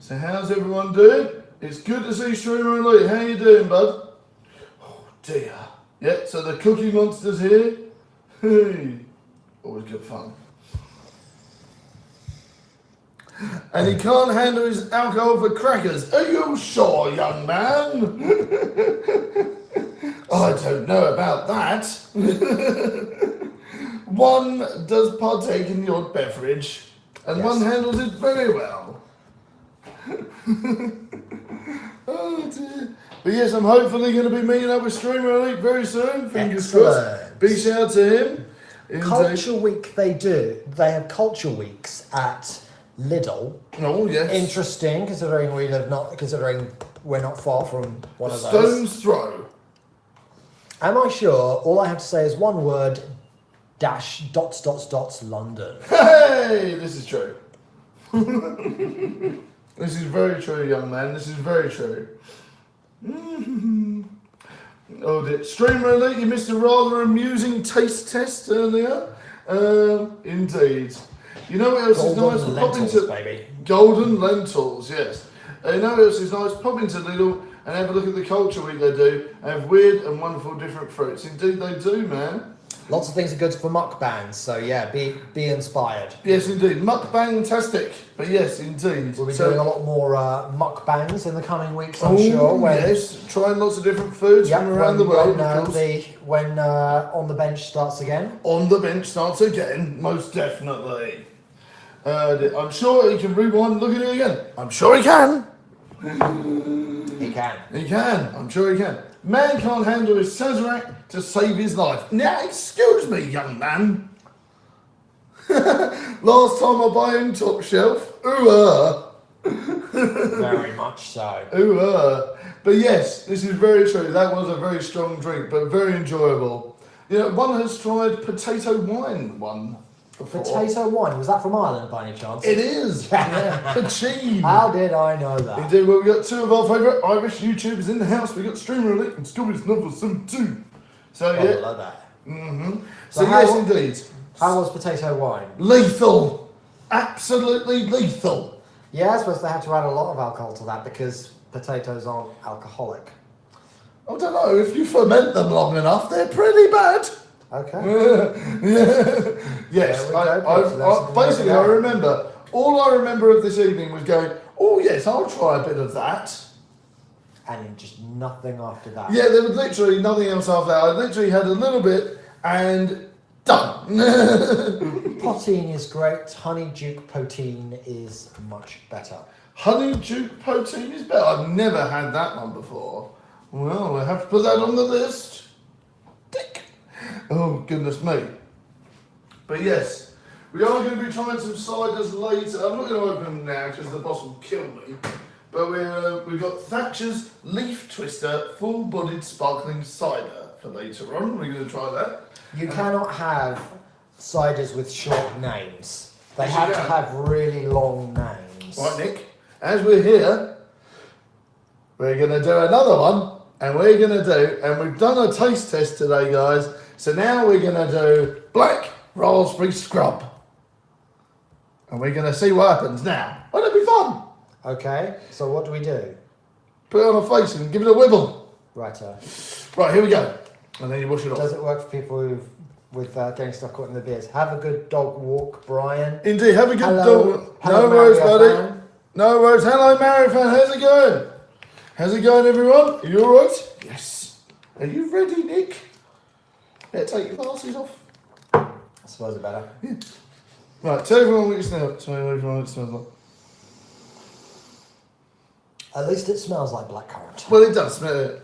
Speaker 1: So how's everyone doing? It's good to see Streamer Elite. How you doing, bud? Oh, dear. Yeah, so the Cookie Monster's here. Hey. Always good fun. And he can't handle his alcohol for crackers. Are you sure, young man? I don't know about that. One does partake in your beverage, and
Speaker 2: Yes.
Speaker 1: one handles it very well. Oh dear. But yes, I'm hopefully going to be meeting up with Streamer Elite very soon. Fingers crossed.
Speaker 2: Excellent.
Speaker 1: Big shout out to him. Indeed.
Speaker 2: Culture Week they do. They have Culture Weeks at Lidl.
Speaker 1: Oh yes.
Speaker 2: Interesting, considering we're not far from one of those.
Speaker 1: Stone's throw.
Speaker 2: Am I sure? All I have to say is one word, dash, dots, London.
Speaker 1: Hey, this is true. This is very true, young man. This is very true. Oh dear. Streamer Elite, you missed a rather amusing taste test earlier. Indeed. You know what else is nice?
Speaker 2: Golden
Speaker 1: Pop
Speaker 2: lentils,
Speaker 1: into
Speaker 2: baby.
Speaker 1: golden lentils, yes. You know what else is nice? Pop into Lidl and have a look at the culture week they do. They have weird and wonderful different fruits. Indeed they do, man.
Speaker 2: Lots of things are good for mukbangs, so yeah, be inspired.
Speaker 1: Yes, indeed. Mukbang-tastic. But yes, indeed.
Speaker 2: We'll be doing a lot more mukbangs in the coming weeks, I'm sure. When,
Speaker 1: yes, trying lots of different foods from around the world, of course.
Speaker 2: When On the Bench starts again.
Speaker 1: On the Bench starts again, most definitely. I'm sure he can rewind and look at it again. I'm sure he can.
Speaker 2: He can.
Speaker 1: He can. I'm sure he can. Man can't handle his Sazerac to save his life. Now, excuse me, young man. Last time I buy him top shelf.
Speaker 2: Very much so.
Speaker 1: But yes, this is very true. That was a very strong drink, but very enjoyable. You know, one has tried potato wine one before.
Speaker 2: Potato wine, was that from Ireland by any chance?
Speaker 1: It is. Yeah. Pochine.
Speaker 2: How did I know that?
Speaker 1: Indeed, well, we got two of our favourite Irish YouTubers in the house. We got Streamer Elite and Scooby's Number 72. So
Speaker 2: I
Speaker 1: yeah.
Speaker 2: love that.
Speaker 1: Mm-hmm.
Speaker 2: So
Speaker 1: So
Speaker 2: how-
Speaker 1: yes, indeed.
Speaker 2: How was potato wine?
Speaker 1: Lethal. Absolutely lethal.
Speaker 2: Yeah, I suppose they had to add a lot of alcohol to that because potatoes aren't alcoholic.
Speaker 1: I don't know, if you ferment them long enough, they're pretty bad.
Speaker 2: Okay.
Speaker 1: Yes,
Speaker 2: There we go.
Speaker 1: basically I remember, all I remember of this evening was going, oh yes, I'll try a bit of that.
Speaker 2: And just nothing after that.
Speaker 1: Yeah, there was literally nothing else after that. I literally had a little bit and done.
Speaker 2: Poutine is great. Honey Duke poutine is much better.
Speaker 1: Honey Duke poutine is better. I've never had that one before. Well, I have to put that on the list. Tick. Oh, goodness me. But yes, we are going to be trying some ciders later. I'm not going to open them now because the boss will kill me. But we've got Thatcher's Leaf Twister full-bodied sparkling cider for later on. We're going to try that.
Speaker 2: You cannot have ciders with short names. They
Speaker 1: Yes, you
Speaker 2: have to
Speaker 1: can.
Speaker 2: have really long names.
Speaker 1: Right, Nick, as we're here, we're going to do another one, and we've done a taste test today, guys, so now we're going to do black raspberry scrub. And we're going to see what happens now. Won't it be fun?
Speaker 2: Okay, so what do we do?
Speaker 1: Put it on a face and give it a wibble.
Speaker 2: Righto.
Speaker 1: Right, here we go. And then you wash it off.
Speaker 2: Does it work for people with getting stuff caught in their beards? Have a good dog walk, Brian.
Speaker 1: Indeed, have a good
Speaker 2: Hello.
Speaker 1: dog.
Speaker 2: Hello,
Speaker 1: No worries,
Speaker 2: Mario
Speaker 1: buddy.
Speaker 2: fan.
Speaker 1: No worries. Hello, Mario fan. How's it going? How's it going, everyone? Are you alright? Yes. Are you ready, Nick? Yeah, take your glasses off.
Speaker 2: I suppose it better.
Speaker 1: Right, tell everyone what it smells. Tell everyone what it smells like.
Speaker 2: At least it smells like blackcurrant.
Speaker 1: Well, it does smell it.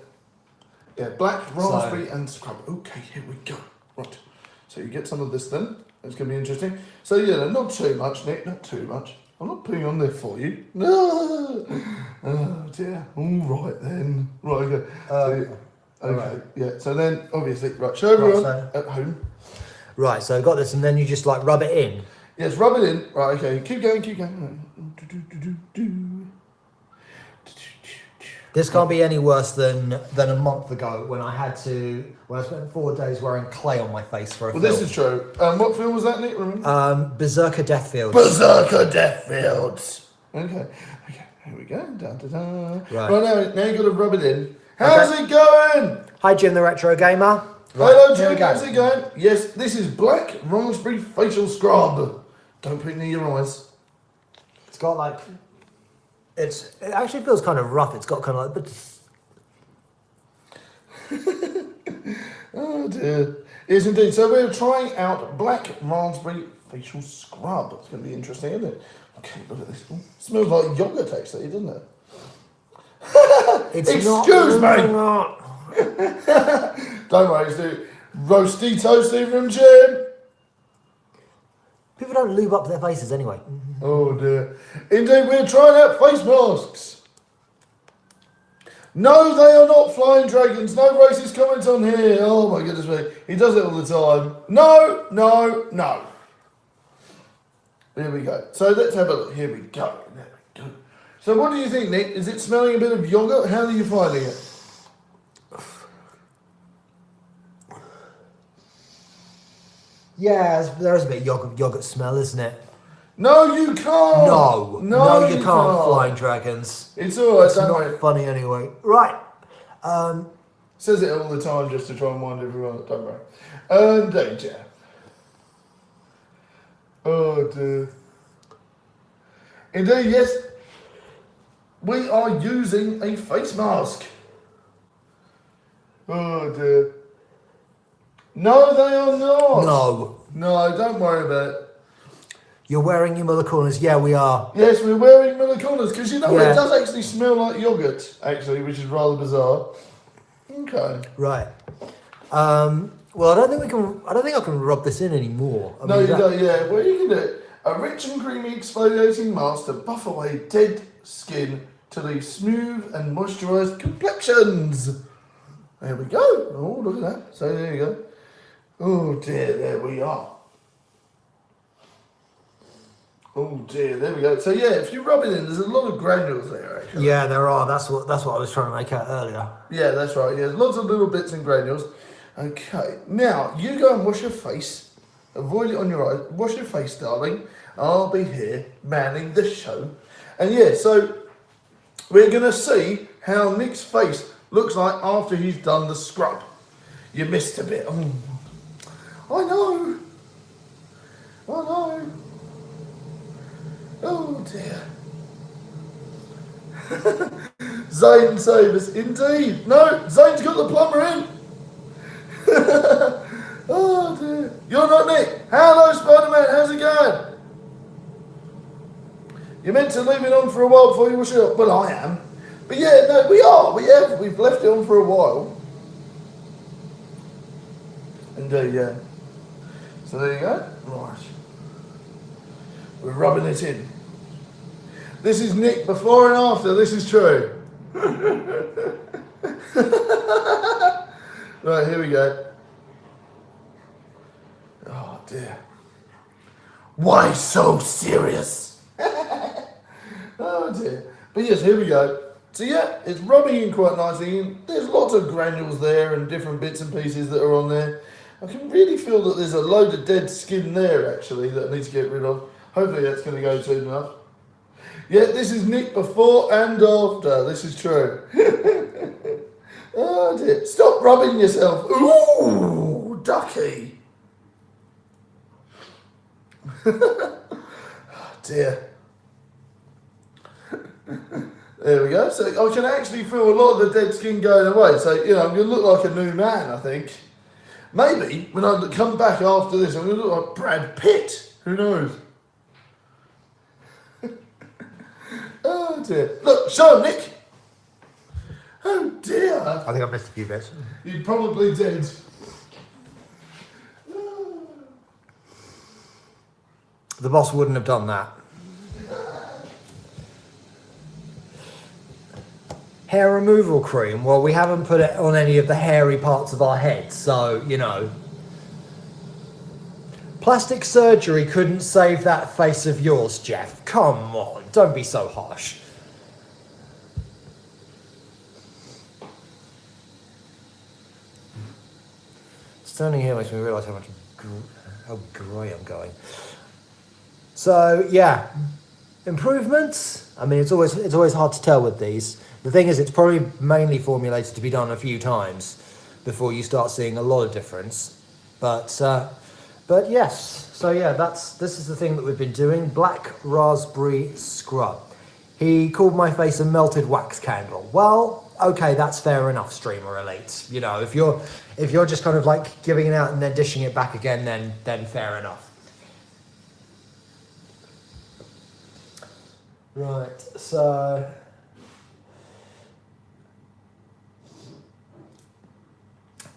Speaker 1: Yeah, black raspberry and scrub. Okay, here we go. Right. So you get some of this then. It's going to be interesting. So yeah, not too much, Nick. Not too much. I'm not putting on there for you. No. Oh dear. All right then. Right. Okay. Okay.
Speaker 2: alright.
Speaker 1: Yeah. So then, obviously, right. Show everyone
Speaker 2: so-
Speaker 1: at home.
Speaker 2: Right, so I've got this, and then you just like rub it in.
Speaker 1: Yes, rub it in. Right. Okay. Keep going. Keep going.
Speaker 2: This can't be any worse than a month ago when I spent 4 days wearing clay on my face for a
Speaker 1: Well,
Speaker 2: film.
Speaker 1: this is true. What film was that, Nick? Remember?
Speaker 2: Berserker Deathfield.
Speaker 1: Berserker Deathfields. Okay. Okay. Here we go. Da, da, da.
Speaker 2: Right.
Speaker 1: Now you got to rub it in. How's it going?
Speaker 2: Hi, Jim the Retro Gamer.
Speaker 1: Hello,
Speaker 2: here we
Speaker 1: Jim.
Speaker 2: go.
Speaker 1: How's it going? Yes, this is black raspberry facial scrub. Don't put it near your eyes.
Speaker 2: It's got like, it actually feels kind of rough. It's got kind of like, but
Speaker 1: Oh dear. Yes, indeed. So we're trying out black raspberry facial scrub. It's going to be interesting, isn't it? Okay, look at this. Ooh, smells like yogurt, actually, doesn't it?
Speaker 2: it's
Speaker 1: Excuse me.
Speaker 2: not.
Speaker 1: Don't worry, it's the roasty toasty from Jim.
Speaker 2: People don't lube up their faces anyway.
Speaker 1: Oh dear. Indeed, we're trying out face masks. No, they are not flying dragons. No racist comments on here. Oh my goodness me. He does it all the time. No, no, no. Here we go. So let's have a look. Here we go. There we go. So what do you think, Nick? Is it smelling a bit of yogurt? How are you finding it?
Speaker 2: Yeah, there is a bit of yogurt smell, isn't it?
Speaker 1: No, you can't.
Speaker 2: No, you can't. Flying dragons.
Speaker 1: It's alright,
Speaker 2: It's
Speaker 1: don't
Speaker 2: not
Speaker 1: worry.
Speaker 2: funny anyway. Right.
Speaker 1: Says it all the time just to try and wind everyone up, don't worry. Danger. Oh dear. Indeed, yes. We are using a face mask. Oh dear. No, they are not.
Speaker 2: No.
Speaker 1: No, don't worry about it.
Speaker 2: You're wearing your Mother Corners. Yeah, we are.
Speaker 1: Yes, we're wearing Miller Corners because you know
Speaker 2: Yeah.
Speaker 1: it does actually smell like yogurt, actually, which is rather bizarre. Okay.
Speaker 2: Right. Well, I don't think I can rub this in anymore. I
Speaker 1: No,
Speaker 2: mean,
Speaker 1: you don't, yeah. Well, you can do it. A rich and creamy exfoliating mask to buff away dead skin to leave smooth and moisturised complexions. There we go. Oh, look at that. So there you go. Oh dear, there we are. Oh dear, there we go. So yeah, if you rub it in, there's a lot of granules there actually.
Speaker 2: Yeah, there are. That's what I was trying to make out earlier.
Speaker 1: Yeah, that's right. Yeah, lots of little bits and granules. Okay, now you go and wash your face. Avoid it on your eyes. Wash your face, darling. I'll be here manning the show. And yeah, so we're going to see how Nick's face looks like after he's done the scrub. You missed a bit. Oh, I know. I know. Oh dear. Zane saved us, indeed. No, Zane's got the plumber in. Oh dear. You're not Nick. Hello, Spider-Man. How's it going? You meant to leave it on for a while before you wash it up. Well, I am. But yeah, no, we are. We have. We've left it on for a while. Indeed, yeah. So there you go. Right. We're rubbing it in. This is Nick before and after. This is true. Right, here we go. Oh dear. Why so serious? Oh dear. But yes, here we go. So yeah, it's rubbing in quite nicely. And there's lots of granules there and different bits and pieces that are on there. I can really feel that there's a load of dead skin there actually that I need to get rid of. Hopefully that's going to go soon enough. Yeah, this is Nick before and after. This is true. Oh dear. Stop rubbing yourself. Ooh, ducky. Oh dear. There we go. So I can actually feel a lot of the dead skin going away. So, you know, I'm going to look like a new man, I think. Maybe when I come back after this, I'm going to look like Brad Pitt. Who knows? Oh dear. Look, show him, Nick. Oh dear.
Speaker 2: I think I missed a few bits.
Speaker 1: You probably did.
Speaker 2: The boss wouldn't have done that. Hair removal cream. Well, we haven't put it on any of the hairy parts of our heads, so, you know. Plastic surgery couldn't save that face of yours, Jeff. Come on, don't be so harsh. Standing here makes me realise how grey I'm going. So yeah, improvements. I mean, it's always hard to tell with these. The thing is, it's probably mainly formulated to be done a few times before you start seeing a lot of difference. But yes. So yeah, this is the thing that we've been doing. Black raspberry scrub. He called my face a melted wax candle. Well, okay, that's fair enough, Streamer Elite. You know, if you're just kind of like giving it out and then dishing it back again, then fair enough. Right, so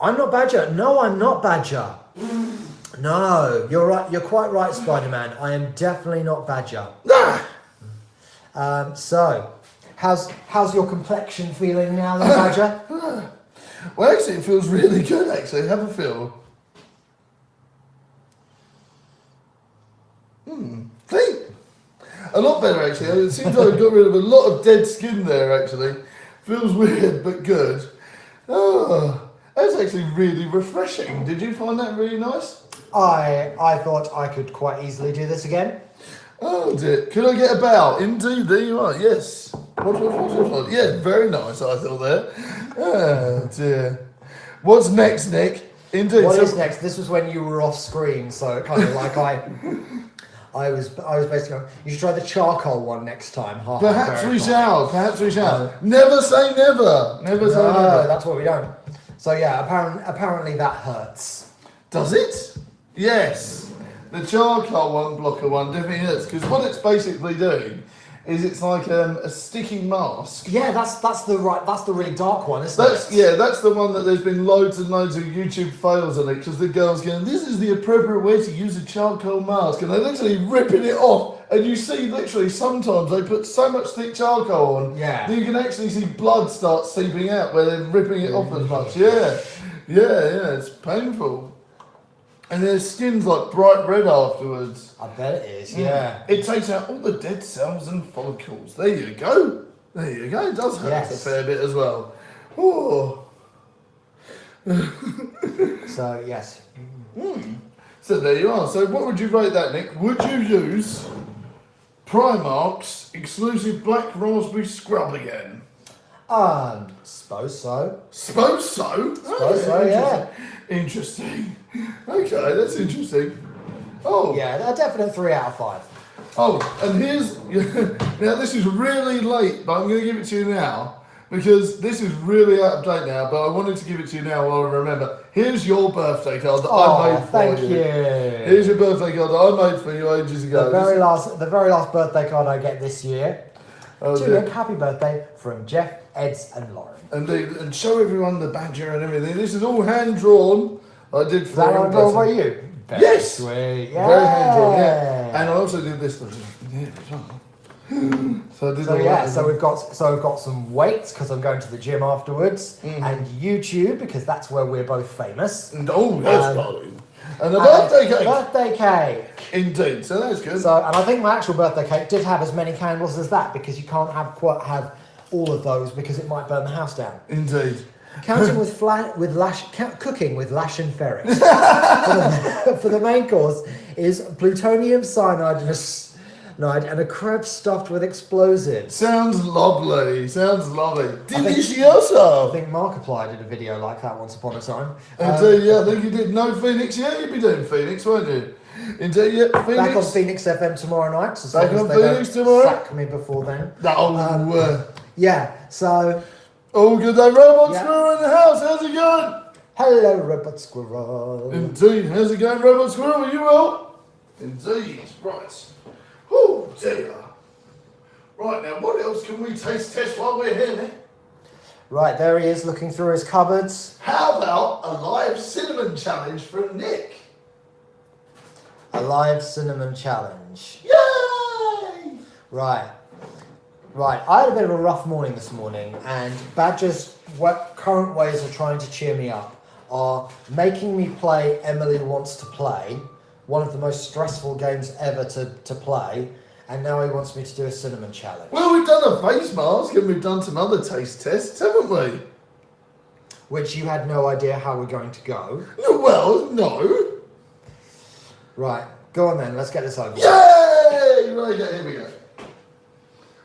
Speaker 2: I'm not Badger. No, I'm not Badger. No, you're right. You're quite right, Spider-Man. I am definitely not Badger. So, how's your complexion feeling now, then, Badger?
Speaker 1: Well, actually, it feels really good. Actually, have a feel. See? A lot better, actually. It seems like I've got rid of a lot of dead skin there, actually. Feels weird, but good. Oh, that's actually really refreshing. Did you find that really nice?
Speaker 2: I thought I could quite easily do this again.
Speaker 1: Oh dear. Could I get a bow? Indeed, there you are. Yes. What? Yeah, very nice, I thought there. Oh dear. What's next, Nick? Indeed.
Speaker 2: What is next? This was when you were off screen, so kind of like I was basically going, you should try the charcoal one next time.
Speaker 1: Perhaps we shall. Perhaps we shall. Never say never. Never say
Speaker 2: No,
Speaker 1: never.
Speaker 2: that's what we don't. So yeah, apparently that hurts.
Speaker 1: Does it? Yes. The charcoal one, blocker one, definitely hurts because what it's basically doing is it's like a sticky mask.
Speaker 2: Yeah, that's the really dark one, isn't
Speaker 1: That's
Speaker 2: it?
Speaker 1: that's the one that there's been loads and loads of YouTube fails on it because the girls going, this is the appropriate way to use a charcoal mask, and they're literally ripping it off, and you see literally sometimes they put so much thick charcoal on,
Speaker 2: Yeah.
Speaker 1: that you can actually see blood start seeping out where they're ripping it off as much. Yeah, it's painful. And their skin's like bright red afterwards.
Speaker 2: I bet it is. Yeah.
Speaker 1: It takes out all the dead cells and follicles. There you go. There you go. It does hurt
Speaker 2: Yes.
Speaker 1: a fair bit as well. Oh.
Speaker 2: So yes.
Speaker 1: So there you are. So what would you rate that, Nick? Would you use Primark's exclusive black raspberry scrub again?
Speaker 2: Suppose so.
Speaker 1: Suppose so.
Speaker 2: Suppose so, yeah.
Speaker 1: Interesting. Okay, that's interesting. Oh.
Speaker 2: Yeah, a definite 3 out of 5.
Speaker 1: Oh, and here's now. This is really late, but I'm going to give it to you now because this is really out of date now. But I wanted to give it to you now while I remember. Here's your birthday card that I made for
Speaker 2: thank
Speaker 1: you.
Speaker 2: you.
Speaker 1: Here's your birthday card that I made for you ages ago.
Speaker 2: The very last birthday card I get this year.
Speaker 1: Oh,
Speaker 2: Julian,
Speaker 1: dear.
Speaker 2: happy birthday from Jeff, Eds, and Lauren.
Speaker 1: And show everyone the badger and everything. This is all hand drawn. I did
Speaker 2: Is
Speaker 1: for
Speaker 2: that
Speaker 1: you.
Speaker 2: on drawn by you? Very
Speaker 1: Yes.
Speaker 2: Sweet.
Speaker 1: Very hand drawn. Yeah. And I also did this for you as well. So I did all that.
Speaker 2: So we've got some weights because I'm going to the gym afterwards,
Speaker 1: Mm-hmm.
Speaker 2: and YouTube because that's where we're both famous.
Speaker 1: And that's fine. And a birthday cake.
Speaker 2: Birthday cake.
Speaker 1: Indeed. So that's good.
Speaker 2: So, and I think my actual birthday cake did have as many candles as that because you can't have all of those because it might burn the house down.
Speaker 1: Indeed.
Speaker 2: Counting cooking with Lash and Ferret. for the main course is plutonium cyanide and a crepe stuffed with explosives.
Speaker 1: Sounds lovely. Sounds lovely.
Speaker 2: I
Speaker 1: Delicioso.
Speaker 2: think Markiplier did a video like that once upon a time.
Speaker 1: Indeed, yeah, I think you did. No Phoenix, yeah, you'd be doing Phoenix, won't you? Indeed, yeah, Phoenix.
Speaker 2: Back on Phoenix FM tomorrow night. So
Speaker 1: Back
Speaker 2: as
Speaker 1: on
Speaker 2: they
Speaker 1: Phoenix
Speaker 2: don't
Speaker 1: tomorrow?
Speaker 2: Sack me before then. Yeah. So
Speaker 1: Oh, good day, Robot
Speaker 2: Yeah.
Speaker 1: Squirrel in the house. How's it going?
Speaker 2: hello, Robot Squirrel.
Speaker 1: Indeed. How's it going, Robot Squirrel? Are you well? Indeed. Right. Oh, dear. Right, now, what else can we taste test while we're here, Nick?
Speaker 2: Right, there he is looking through his cupboards.
Speaker 1: How about a live cinnamon challenge from Nick?
Speaker 2: A live cinnamon challenge.
Speaker 1: Yay!
Speaker 2: Right. I had a bit of a rough morning this morning, and Badger's current ways of trying to cheer me up are making me play Emily Wants to Play, one of the most stressful games ever to play, and now he wants me to do a cinnamon challenge.
Speaker 1: Well, we've done a face mask and we've done some other taste tests, haven't we?
Speaker 2: Which you had no idea how we're going to go.
Speaker 1: No, well, no.
Speaker 2: Right, go on then, let's get this over.
Speaker 1: Yay! Right, okay, here we go.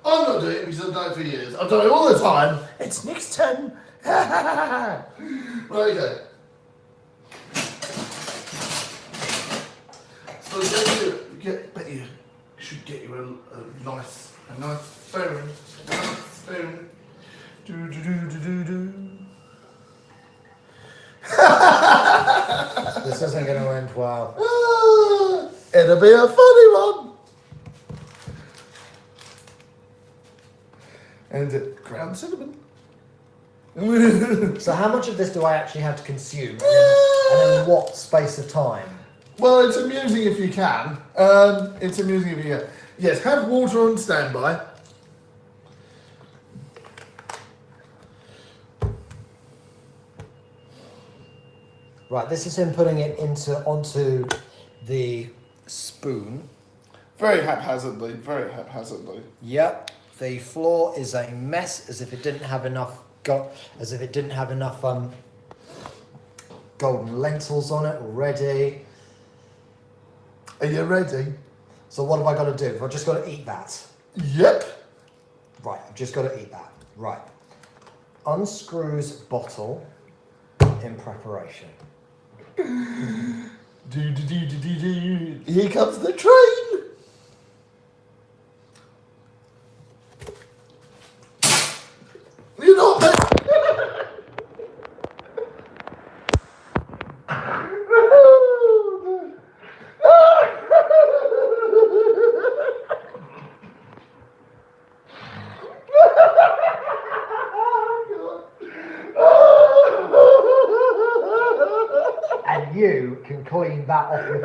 Speaker 1: I'm not doing it because I've done it for years. I've done it all the time. It's Nick's turn. Right, okay. So bet you should get you a nice spoon. Spoon. Do.
Speaker 2: This isn't going to end well.
Speaker 1: It'll be a funny one. And ground cinnamon.
Speaker 2: So how much of this do I actually have to consume? And in what space of time?
Speaker 1: Well, it's amusing if you can. It's amusing if you can. Yes, have water on standby.
Speaker 2: Right, this is him putting it onto the spoon.
Speaker 1: Very haphazardly, very haphazardly.
Speaker 2: Yep, the floor is a mess, as if it didn't have enough golden lentils on it already.
Speaker 1: Are you ready?
Speaker 2: So what have I got to do? I've just got to eat that.
Speaker 1: Yep.
Speaker 2: Right, I've just got to eat that. Right. Unscrews bottle in preparation.
Speaker 1: Here comes the train. You're not meant.
Speaker 2: And you can clean that off with